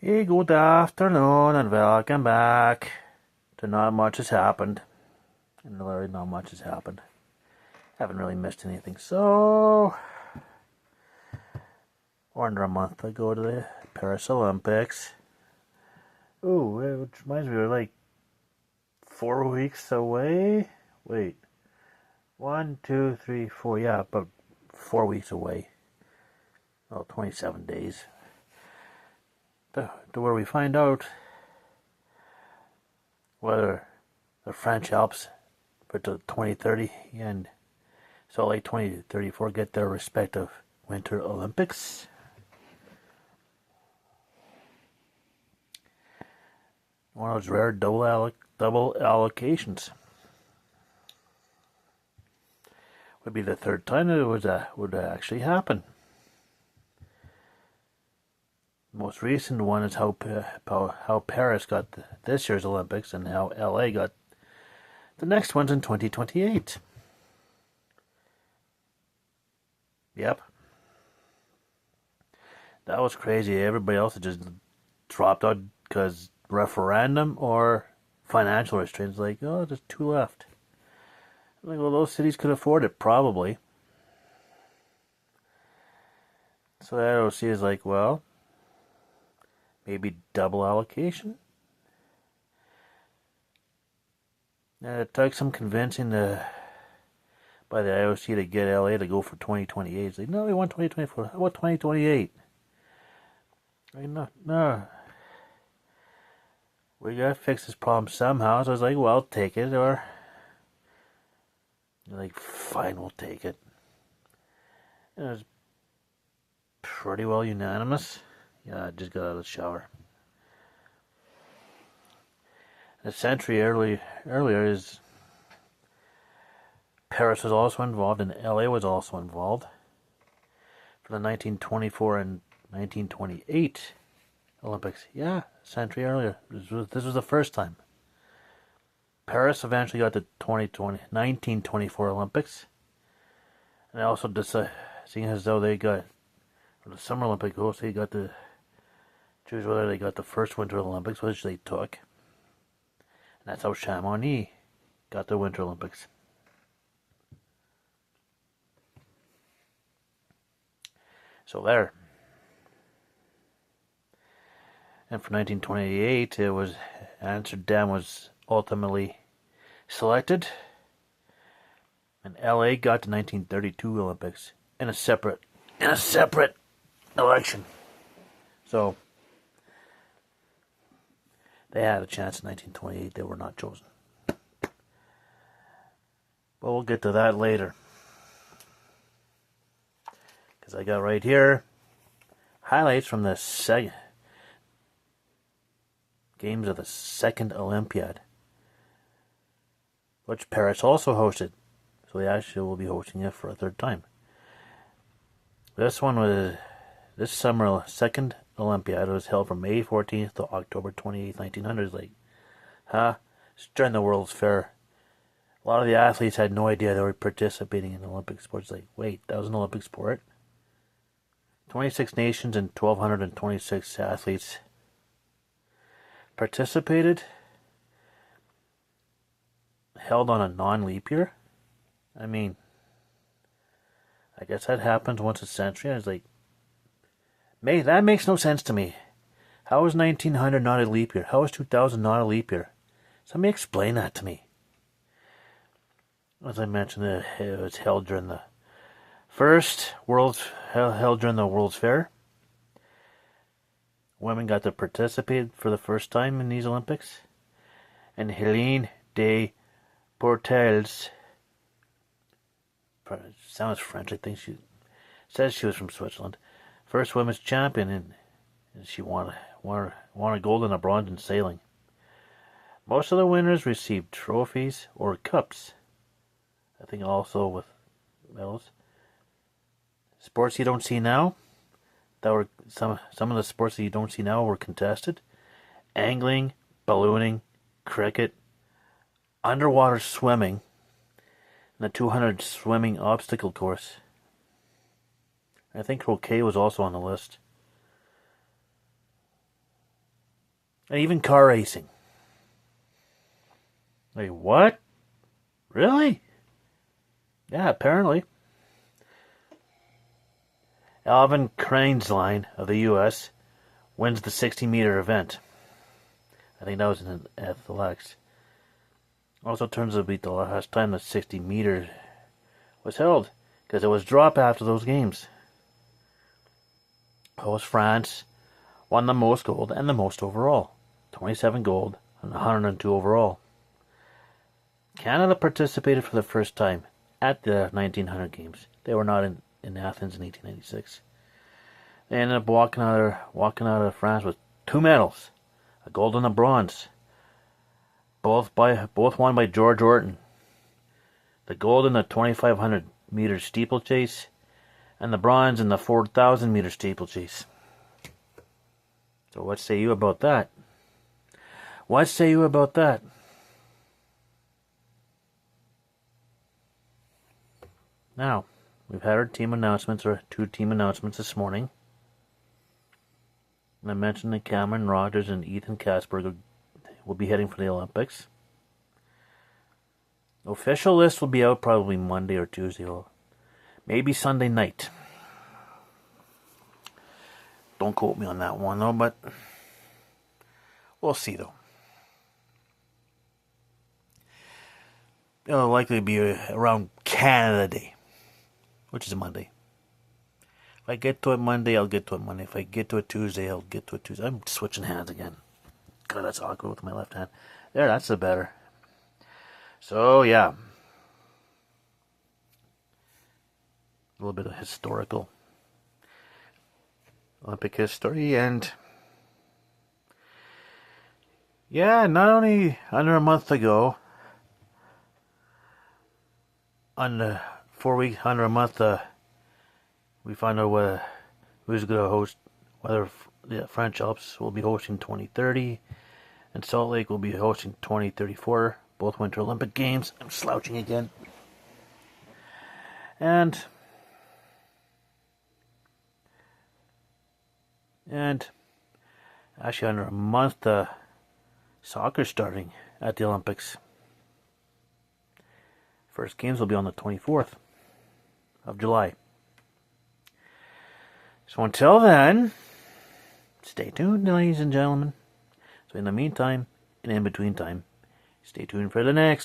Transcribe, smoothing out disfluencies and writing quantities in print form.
Hey, good afternoon and welcome back to Not Much Has Happened. And really, not much has happened. Haven't really missed anything. So, under a month ago to the Paris Olympics. Ooh, which reminds me, we're like 4 weeks away. Wait, 1, 2, 3, 4. Yeah, about 4 weeks away. Well, 27 days. To where we find out whether the French Alps for 2030 and Salt Lake 2034 get their respective Winter Olympics. One of those rare double allocations. Would be the third time it would actually happen. The most recent one is how Paris got this year's Olympics and how LA got the next one's in 2028. Yep. That was crazy. Everybody else had just dropped out because referendum or financial restraints. Like, oh, there's two left. Like, well, those cities could afford it, probably. So the IOC is like, well, maybe double allocation? And it took some convincing by the IOC to get LA to go for 2028. It's like, no, we want 2024. How about 2028? Like, no. We gotta fix this problem somehow. So I was like, well, take it. Or, they're like, fine, we'll take it. And it was pretty well unanimous. Yeah, I just got out of the shower. A century earlier is Paris was also involved and LA was also involved for the 1924 and 1928 Olympics. Yeah, a century earlier. This was the first time. Paris eventually got the 1924 Olympics. And also seeing as though they got for the Summer Olympic host, they got to choose whether they got the first Winter Olympics, which they took. And that's how Chamonix got the Winter Olympics. So there. And for 1928, it was Amsterdam was ultimately selected, and LA got the 1932 Olympics in a separate election. So they had a chance in 1928. They were not chosen. But we'll get to that later. Because I got right here highlights from the games of the second Olympiad, which Paris also hosted. So they actually will be hosting it for a third time. This summer second Olympiad was held from May 14th to October 28th, 1900. Like, it's during the World's Fair. A lot of the athletes had no idea they were participating in Olympic sports. Like, wait, that was an Olympic sport? 26 nations and 1,226 athletes participated. Held on a non-leap year. I mean, I guess that happens once a century. I was like, that makes no sense to me. How is 1900 not a leap year? How is 2000 not a leap year? Somebody explain that to me. As I mentioned, it was held during the held during the World's Fair. Women got to participate for the first time in these Olympics. And Helene de Portels, sounds French, I think she says she was from Switzerland, first women's champion, and she won a gold and a bronze in sailing. Most of the winners received trophies or cups. I think also with medals. Sports you don't see now. That were some of the sports that you don't see now were contested: angling, ballooning, cricket, underwater swimming, and the 200 swimming obstacle course. I think croquet was also on the list. and even car racing. Like, what? Really? Yeah, apparently. Alvin Kraensline of the U.S. wins the 60-meter event. I think that was in athletics. Also turns out to be the last time that 60 meters was held, because it was dropped after those games. Host France won the most gold and the most overall. 27 gold and 102 overall. Canada participated for the first time at the 1900 games. They were not in Athens in 1896. They ended up walking out of France with 2 medals, a gold and a bronze, both won by George Orton. The gold in the 2,500 meter steeplechase, and the bronze in the 4,000 meter steeplechase. So what say you about that? What say you about that? Now, we've had our team announcements, or 2 team announcements this morning. And I mentioned that Cameron Rogers and Ethan Kasberg will be heading for the Olympics. The official list will be out probably Monday or Tuesday, or maybe Sunday night. Don't quote me on that one though, but we'll see though. It'll likely be around Canada Day, which is a Monday. If I get to it Monday, I'll get to it Monday. If I get to it Tuesday, I'll get to it Tuesday. I'm switching hands again. God, that's awkward with my left hand. There, that's the better. So, yeah. A little bit of historical Olympic history, and yeah, not only under a month ago, under 4 weeks, under a month, we found out who's going to host, whether the French Alps will be hosting 2030, and Salt Lake will be hosting 2034, both Winter Olympic Games. I'm slouching again. And actually under a month, soccer's starting at the Olympics. First games will be on the 24th of July. So until then, stay tuned, ladies and gentlemen. So in the meantime, and in between time, stay tuned for the next one.